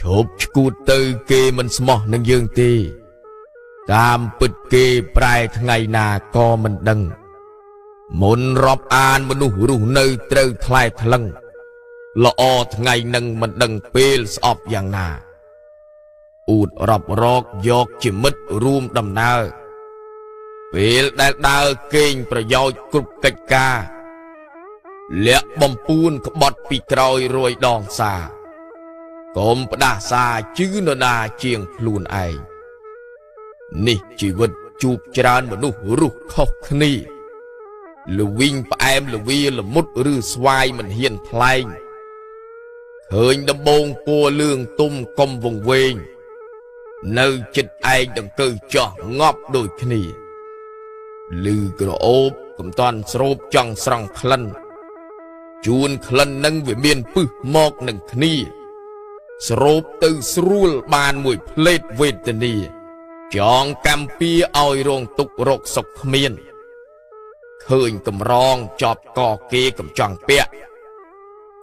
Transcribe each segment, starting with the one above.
ឈប់ឈួតទៅគេមិនស្មោះនឹងយើងទេតាមពិតគេប្រែថ្ងៃណាក៏មិនដឹងមុនរាប់អានមនុស្សរស់នៅត្រូវថ្លែថ្លឹងល្អថ្ងៃនឹងមិនដឹងពេលស្អប់យ៉ាងណាអួតរាប់រកយកជាមិត្តរួមដំណើរពេលដែលដើរគេងប្រយោជន៍គ្រប់កិច្ចការលាក់បំពួនក្បត់ពីក្រោយរួយដងសាកុំផ្ដាសាជឿនរណាជាងខ្លួនឯងនេះជីវិតជួបច្រើនមនុស្សរស់ខុសគ្នាល្វីងផ្អែមល្វាល្មុតឬស្វាយមិនហ៊ានថ្លែងឃើញដំបងពណ៌លឿងទុំកុំវង្វេងនៅចិត្តឯងដង្កូវចោះងាប់ដូចគ្នាឮក្រអូបកំតាន់ស្រូបចង់ស្រង់ក្លិនជួនក្លិននឹងវាមានពឹសមកនឹងគ្នាស្រូបទៅស្រួលបានមួយផ្លេតវេទនាចងកម្មពៀឲ្យរងទុករកសុខគ្មានឃើញកំរងចប់កគេកំចង់ពាក់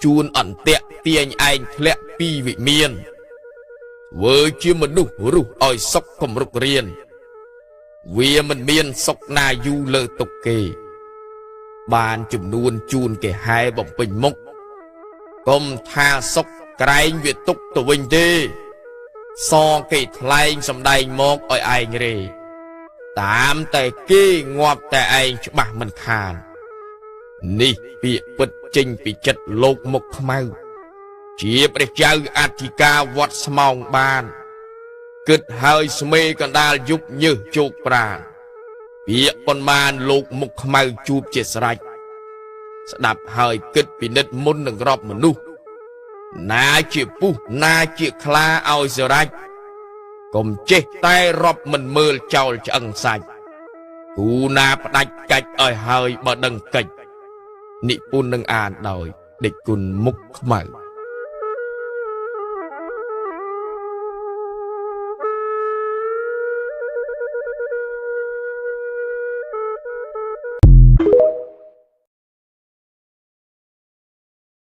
ជួនអន្ទាក់ទាញឯងធ្លាក់ពីវិមានធ្វើជាមនុស្សរស់ឲ្យសុខគំរុករៀនវាមិនមានសុខណាយូរលើទុកគេបានចំនួនជូនគេហែបំពេញមុខកុំថាសុខក្រែងវាទុកទៅវិញទេសគេថ្លែងសំដែងមកឲ្យឯងរេតាមតែគេងាប់តែឯងច្បាស់មិនខាននេះពាក្យពិតចេញពីចិត្តលោកមុខខ្មៅជាព្រះចៅអធិការវត្តស្មោងបានគិតហើយស្មេកណ្ដាលយុគញើសជោគប្រាណពាក្យប៉ុន្មានលោកមុខខ្មៅជួបជាស្រេចស្ដាប់ហើយគិតពិនិត្យមុននឹងរាប់មនុស្សណាជាពុះណាជាខ្លាឲ្យសរាច់កុំចេះតែរាប់មិនមើលចោលឆ្អឹងសាច់គូណាផ្ដាច់កាច់ឲ្យហើយបើដឹងកិច្ចនិពន្ធនឹងអានដោយដេចគុណមុខខ្មៅ